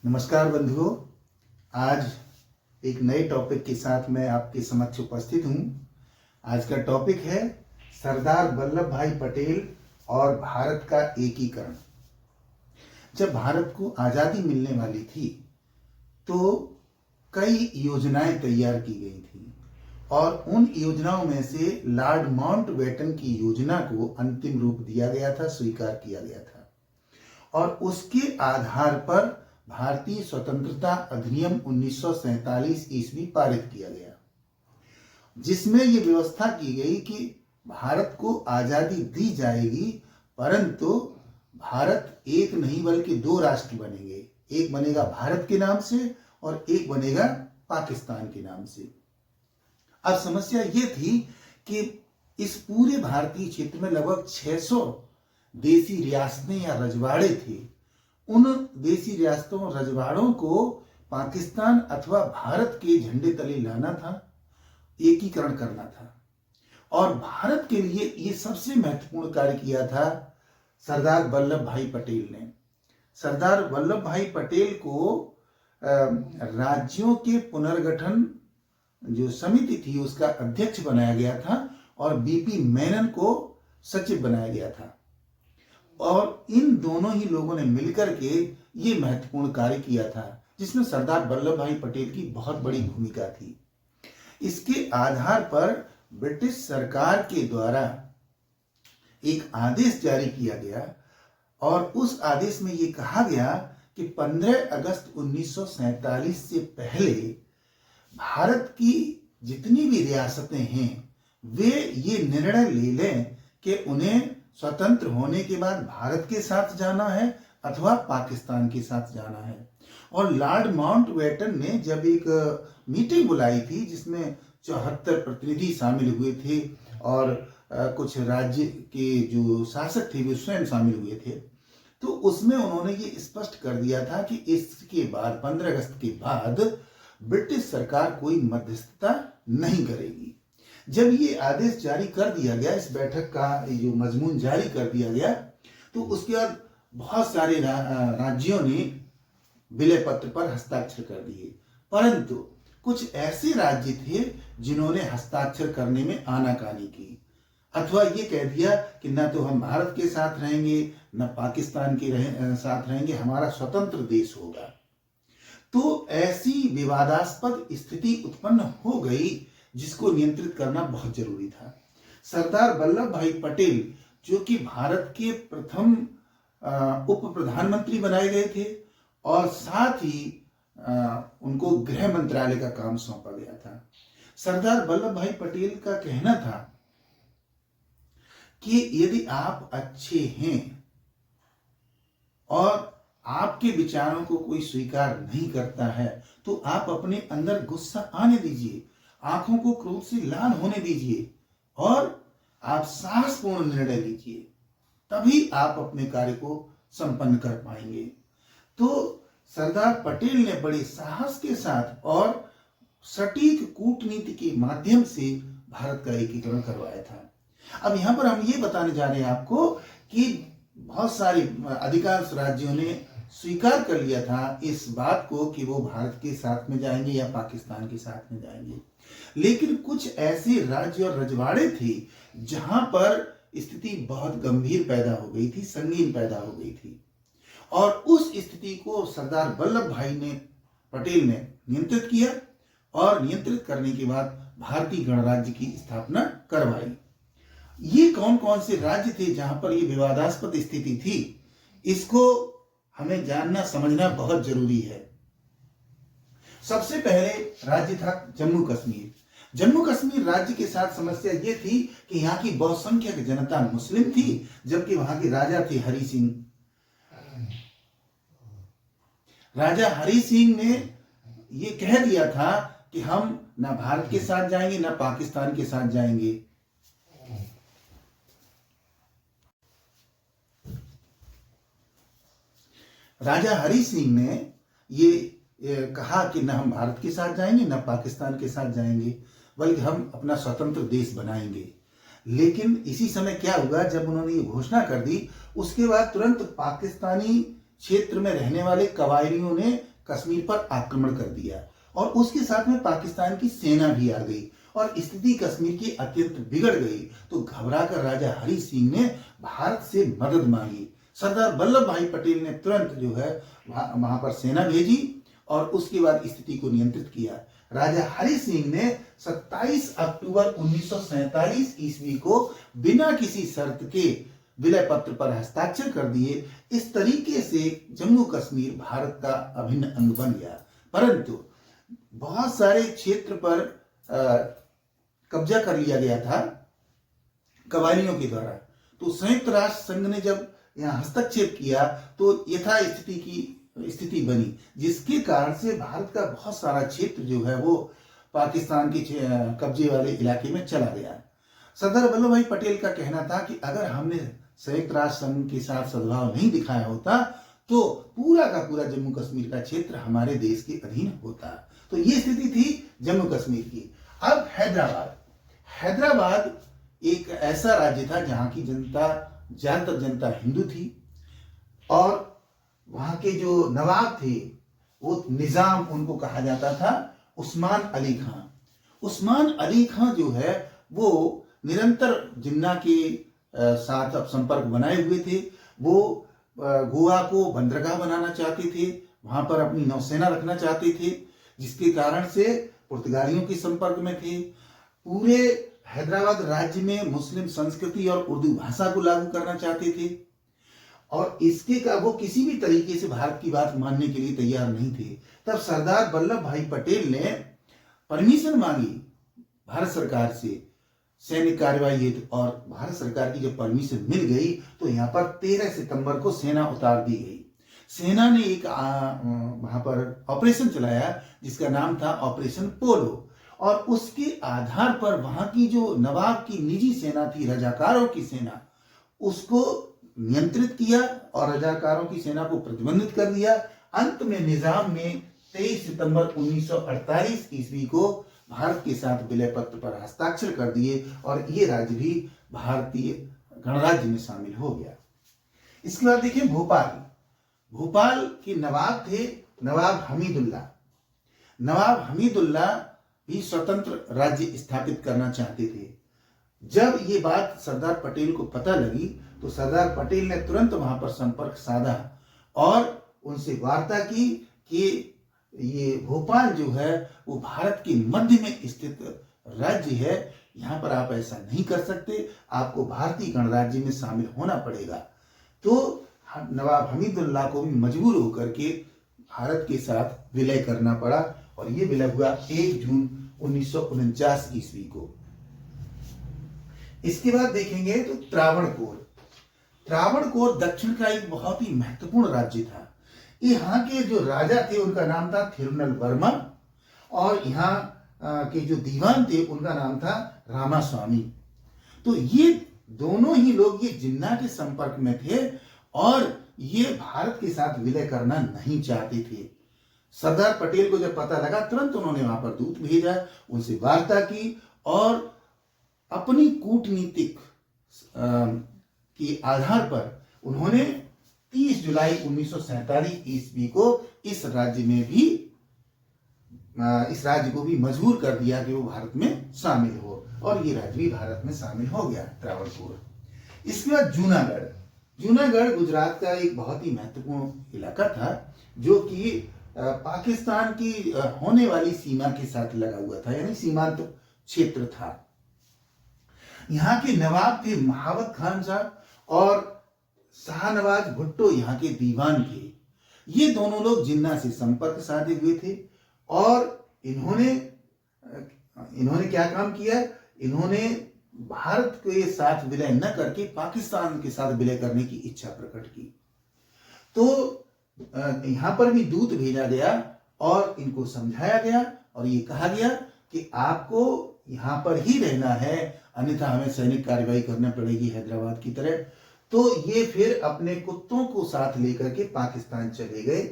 नमस्कार बंधुओं। आज एक नए टॉपिक के साथ मैं आपके समक्ष उपस्थित हूँ। आज का टॉपिक है सरदार वल्लभ भाई पटेल और भारत का एकीकरण। जब भारत को आज़ादी मिलने वाली थी तो कई योजनाएं तैयार की गई थी और उन योजनाओं में से लॉर्ड माउंटबेटन की योजना को अंतिम रूप दिया गया था, स्वीकार किया गया था और उसके आधार पर भारतीय स्वतंत्रता अधिनियम 1947 ईस्वी पारित किया गया, जिसमें यह व्यवस्था की गई कि भारत को आजादी दी जाएगी, परंतु भारत एक नहीं बल्कि दो राष्ट्र बनेंगे। एक बनेगा भारत के नाम से और एक बनेगा पाकिस्तान के नाम से। अब समस्या यह थी कि इस पूरे भारतीय क्षेत्र में लगभग 600 देसी रियासतें या रजवाड़े थे। उन देसी रियासतों और रजवाड़ों को पाकिस्तान अथवा भारत के झंडे तले लाना था, एकीकरण करना था। और भारत के लिए ये सबसे महत्वपूर्ण कार्य किया था सरदार वल्लभ भाई पटेल ने। सरदार वल्लभ भाई पटेल को राज्यों के पुनर्गठन जो समिति थी उसका अध्यक्ष बनाया गया था और बीपी मेनन को सचिव बनाया गया था। और इन दोनों ही लोगों ने मिलकर के ये महत्वपूर्ण कार्य किया था, जिसमें सरदार वल्लभ भाई पटेल की बहुत बड़ी भूमिका थी। इसके आधार पर ब्रिटिश सरकार के द्वारा एक आदेश जारी किया गया और उस आदेश में ये कहा गया कि 15 अगस्त 1947 से पहले भारत की जितनी भी रियासतें हैं वे ये निर्णय ले लें कि उन्हें स्वतंत्र होने के बाद भारत के साथ जाना है अथवा पाकिस्तान के साथ जाना है। और लॉर्ड माउंटबेटन ने जब एक मीटिंग बुलाई थी जिसमें 74 प्रतिनिधि शामिल हुए थे और कुछ राज्य के जो शासक थे वे स्वयं शामिल हुए थे, तो उसमें उन्होंने ये स्पष्ट कर दिया था कि इसके बाद 15 अगस्त के बाद ब्रिटिश सरकार कोई मध्यस्थता नहीं करेगी। जब ये आदेश जारी कर दिया गया, इस बैठक का जो मजमून जारी कर दिया गया, तो उसके बाद बहुत सारे राज्यों ने विलय पत्र पर हस्ताक्षर कर दिए, परंतु कुछ ऐसे राज्य थे जिन्होंने हस्ताक्षर करने में आनाकानी की अथवा ये कह दिया कि न तो हम भारत के साथ रहेंगे न पाकिस्तान के साथ रहेंगे, हमारा स्वतंत्र देश होगा। तो ऐसी विवादास्पद स्थिति उत्पन्न हो गई जिसको नियंत्रित करना बहुत जरूरी था। सरदार वल्लभ भाई पटेल जो कि भारत के प्रथम उप प्रधानमंत्री बनाए गए थे और साथ ही उनको गृह मंत्रालय का काम सौंपा गया था। सरदार वल्लभ भाई पटेल का कहना था कि यदि आप अच्छे हैं और आपके विचारों को कोई स्वीकार नहीं करता है तो आप अपने अंदर गुस्सा आने दीजिए, आंखों को क्रोध से लाल होने दीजिए और आप साहसपूर्ण निर्णय लीजिए, तभी आप अपने कार्य को संपन्न कर पाएंगे। तो सरदार पटेल ने बड़े साहस के साथ और सटीक कूटनीति के माध्यम से भारत का एकीकरण करवाया था। अब यहां पर हम ये बताने जा रहे हैं आपको कि बहुत सारे अधिकांश राज्यों ने स्वीकार कर लिया था इस बात को कि वो भारत के साथ में जाएंगे या पाकिस्तान के साथ में जाएंगे, लेकिन कुछ ऐसे राज्य और रजवाड़े थे जहां पर स्थिति बहुत गंभीर पैदा हो गई थी, संगीन पैदा हो गई थी और उस स्थिति को सरदार वल्लभ भाई पटेल ने नियंत्रित किया और नियंत्रित करने के बाद भारतीय गणराज्य की स्थापना करवाई। ये कौन कौन से राज्य थे जहां पर ये विवादास्पद स्थिति थी, इसको हमें जानना समझना बहुत जरूरी है। सबसे पहले राज्य था जम्मू कश्मीर। जम्मू कश्मीर राज्य के साथ समस्या ये थी कि यहाँ की बहुसंख्यक जनता मुस्लिम थी, जबकि वहां के राजा थे हरि सिंह। राजा हरि सिंह ने ये कह दिया था कि हम ना भारत के साथ जाएंगे ना पाकिस्तान के साथ जाएंगे। राजा हरि सिंह ने ये कहा कि न हम भारत के साथ जाएंगे न पाकिस्तान के साथ जाएंगे, बल्कि हम अपना स्वतंत्र देश बनाएंगे। लेकिन इसी समय क्या हुआ, जब उन्होंने ये घोषणा कर दी उसके बाद तुरंत पाकिस्तानी क्षेत्र में रहने वाले कबायलियों ने कश्मीर पर आक्रमण कर दिया और उसके साथ में पाकिस्तान की सेना भी आ गई और स्थिति कश्मीर की अत्यंत बिगड़ गई। तो घबराकर राजा हरि सिंह ने भारत से मदद मांगी। सरदार वल्लभ भाई पटेल ने तुरंत जो है वहां पर सेना भेजी और उसके बाद स्थिति को नियंत्रित किया। राजा हरि सिंह ने 27 अक्टूबर 1947 ईस्वी को बिना किसी शर्त के विलय पत्र पर हस्ताक्षर कर दिए। इस तरीके से जम्मू कश्मीर भारत का अभिन्न अंग बन गया। परंतु बहुत सारे क्षेत्र पर कब्जा कर लिया गया था कबायलियों के द्वारा। तो संयुक्त राष्ट्र संघ ने जब यहाँ हस्तक्षेप किया तो स्थिति बनी, जिसके कारण से भारत का बहुत सारा क्षेत्र जो है वो पाकिस्तान के कब्जे वाले इलाके में चला गया। सरदार वल्लभ भाई पटेल का कहना था कि अगर हमने संयुक्त राष्ट्र संघ के साथ सद्भाव नहीं दिखाया होता तो पूरा का पूरा जम्मू कश्मीर का क्षेत्र हमारे देश के अधीन होता। तो ये स्थिति थी जम्मू कश्मीर की। अब हैदराबाद एक ऐसा राज्य था जहां की ज्यादातर जनता हिंदू थी और वहां के जो नवाब थे वो निजाम उनको कहा जाता था, उस्मान अली खां। उस्मान अली खां जो है वो निरंतर जिन्ना के साथ अब संपर्क बनाए हुए थे। वो गोवा को बंदरगाह बनाना चाहते थे, वहां पर अपनी नौसेना रखना चाहते थे, जिसके कारण से पुर्तगालियों के संपर्क में थे। पूरे हैदराबाद राज्य में मुस्लिम संस्कृति और उर्दू भाषा को लागू करना चाहते थे और वो किसी भी तरीके से भारत की बात मानने के लिए तैयार नहीं थे। तब सरदार वल्लभ भाई पटेल ने परमिशन मांगी भारत सरकार से सैनिक कार्रवाई हेतु और भारत सरकार की जब परमिशन मिल गई तो यहाँ पर 13 सितंबर को सेना उतार दी गई। सेना ने एक वहां पर ऑपरेशन चलाया जिसका नाम था ऑपरेशन पोलो और उसके आधार पर वहां की जो नवाब की निजी सेना थी, रजाकारों की सेना, उसको नियंत्रित किया और रजाकारों की सेना को प्रतिबंधित कर दिया। अंत में निजाम ने 23 सितंबर 1948 ईस्वी को भारत के साथ विलय पत्र पर हस्ताक्षर कर दिए और ये राज्य भी भारतीय गणराज्य में शामिल हो गया। इसके बाद देखिए भोपाल के नवाब थे नवाब हमीदुल्ला। नवाब हमीदुल्ला भी स्वतंत्र राज्य स्थापित करना चाहते थे। जब ये बात सरदार पटेल को पता लगी तो सरदार पटेल ने तुरंत वहां पर संपर्क साधा और उनसे वार्ता की कि ये भोपाल जो है वो भारत के मध्य में स्थित राज्य है, यहाँ पर आप ऐसा नहीं कर सकते, आपको भारतीय गणराज्य में शामिल होना पड़ेगा। तो नवाब हमीदुल्ला को भी मजबूर होकर के भारत के साथ विलय करना पड़ा और ये विलय हुआ 1 जून 1949 ईस्वी को। इसके बाद देखेंगे तो त्रावणकोर दक्षिण का एक बहुत ही महत्वपूर्ण राज्य था। यहाँ के जो राजा थे उनका नाम था थिरुनल वर्मा और यहाँ के जो दीवान थे उनका नाम था रामास्वामी। तो ये दोनों ही लोग ये जिन्ना के संपर्क में थे और ये भारत के साथ विलय करना नहीं चाहते थे। सरदार पटेल को जब पता लगा तुरंत उन्होंने वहां पर दूत भेजा, उनसे वार्ता की और अपनी कूटनीतिक के आधार पर उन्होंने 30 जुलाई 1947 ईस्वी को इस राज्य को भी मजबूर कर दिया कि वो भारत में शामिल हो और ये राज्य भी भारत में शामिल हो गया, त्रावणकोर। इसके बाद जूनागढ़ गुजरात का एक बहुत ही महत्वपूर्ण इलाका था जो कि पाकिस्तान की होने वाली सीमा के साथ लगा हुआ था, यानी सीमांत क्षेत्र था। यहाँ के नवाब थे महावत खान साहब और शाहनवाज भुट्टो यहाँ के दीवान थे। ये दोनों लोग जिन्ना से संपर्क साधे हुए थे और इन्होंने क्या काम किया, इन्होंने भारत के साथ विलय न करके पाकिस्तान के साथ विलय करने की इच्छा प्रकट की। तो यहाँ पर भी दूत भेजा गया और इनको समझाया गया और ये कहा गया कि आपको यहाँ पर ही रहना है, अन्यथा हमें सैनिक कार्रवाई करना पड़ेगी हैदराबाद की तरह। तो ये फिर अपने कुत्तों को साथ लेकर के पाकिस्तान चले गए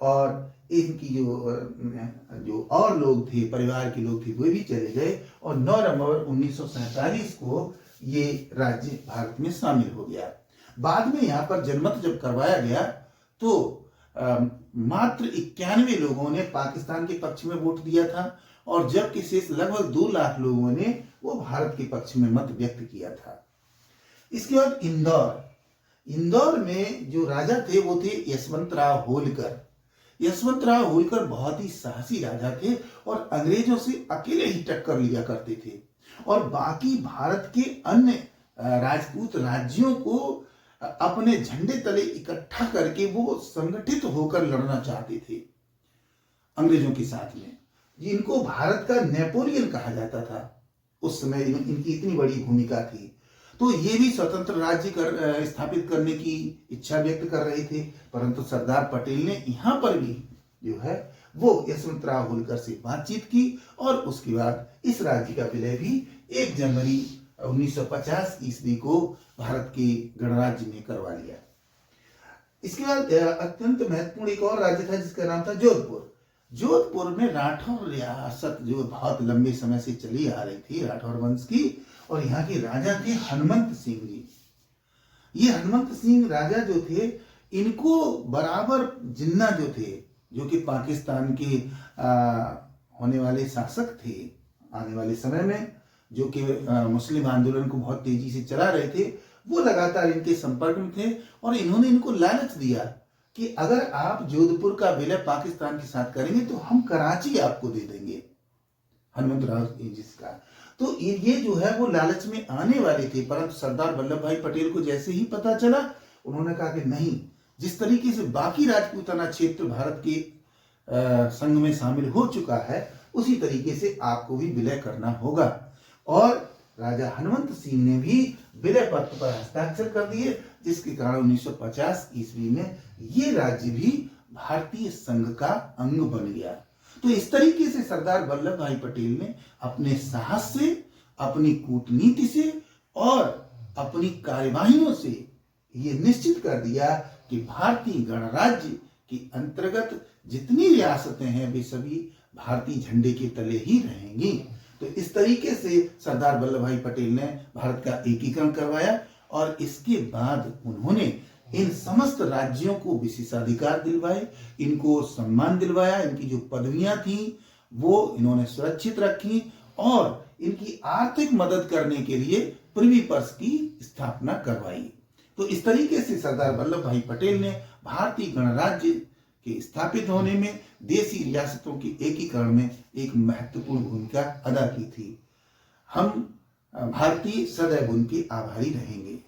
और इनकी जो और लोग थे, परिवार के लोग थे, वो भी चले गए और 9 नवंबर 1947 को ये राज्य भारत में शामिल हो गया। बाद में यहाँ पर जनमत जब करवाया गया तो मात्र 91 लोगों ने पाकिस्तान के पक्ष में वोट दिया था और जबकि शेष लगभग 2 लाख लोगों ने वो भारत के पक्ष में मत व्यक्त किया था। इसके बाद इंदौर में जो राजा थे वो थे यशवंतराव होलकर। यशवंतराव होलकर बहुत ही साहसी राजा थे और अंग्रेजों से अकेले ही टक्कर लिया करते थे और बाकी भारत के अन्य राजपूत राज्यों को अपने झंडे तले इकट्ठा करके वो संगठित होकर लड़ना चाहते थे अंग्रेजों के साथ में। इनको भारत का नेपोलियन कहा जाता था। उस समय इनकी इतनी बड़ी भूमिका थी। तो ये भी स्वतंत्र राज्य स्थापित करने की इच्छा व्यक्त कर रहे थे, परंतु सरदार पटेल ने यहाँ पर भी जो है वो यशवंतराव होलकर से बातचीत की और उसके बाद इस राज्य का विलय भी 1 जनवरी 1950 ईस्वी को भारत के गणराज्य में करवा लिया। इसके बाद अत्यंत महत्वपूर्ण एक और राज्य था जिसका नाम था जोधपुर। जोधपुर में राठौर रियासत जो बहुत लंबे समय से चली आ रही थी, राठौर वंश की, और यहाँ के राजा थे हनुमंत सिंह जी। ये हनुमंत सिंह राजा जो थे, इनको बराबर जिन्ना जो थे, जो कि पाकिस्तान के होने वाले शासक थे आने वाले समय में, जो कि मुस्लिम आंदोलन को बहुत तेजी से चला रहे थे, वो लगातार इनके संपर्क में थे और इन्होंने इनको लालच दिया कि अगर आप जोधपुर का विलय पाकिस्तान के साथ करेंगे तो हम कराची आपको दे देंगे, हनुमंतराव जिसका। तो ये जो है वो लालच में आने वाले थे, परंतु सरदार वल्लभ भाई पटेल को जैसे ही पता चला, उन्होंने कहा कि नहीं, जिस तरीके से बाकी राजपूताना क्षेत्र भारत के संघ में शामिल हो चुका है, उसी तरीके से आपको भी विलय करना होगा। और राजा हनुमंत सिंह ने भी विलय पत्र पर हस्ताक्षर कर दिए, जिसके कारण 1950 ईस्वी में ये राज्य भी भारतीय संघ का अंग बन गया। तो इस तरीके से सरदार वल्लभ भाई पटेल ने अपने साहस से, अपनी कूटनीति से और अपनी कार्यवाहियों से ये निश्चित कर दिया कि भारतीय गणराज्य के अंतर्गत जितनी रियासतें हैं वे सभी भारतीय झंडे के तले ही रहेंगी। तो इस तरीके से सरदार वल्लभ भाई पटेल ने भारत का एकीकरण करवाया और इसके बाद उन्होंने इन समस्त राज्यों को विशेषाधिकार दिलवाए, इनको सम्मान दिलवाया, इनकी जो पदवियां थी वो इन्होंने सुरक्षित रखी और इनकी आर्थिक मदद करने के लिए प्रिवी पर्स की स्थापना करवाई। तो इस तरीके से सरदार वल्लभ भाई पटेल ने भारतीय गणराज्य के स्थापित होने में, देशी रियासतों के एकीकरण में एक महत्वपूर्ण भूमिका अदा की थी। हम भारतीय सदैव उनके आभारी रहेंगे।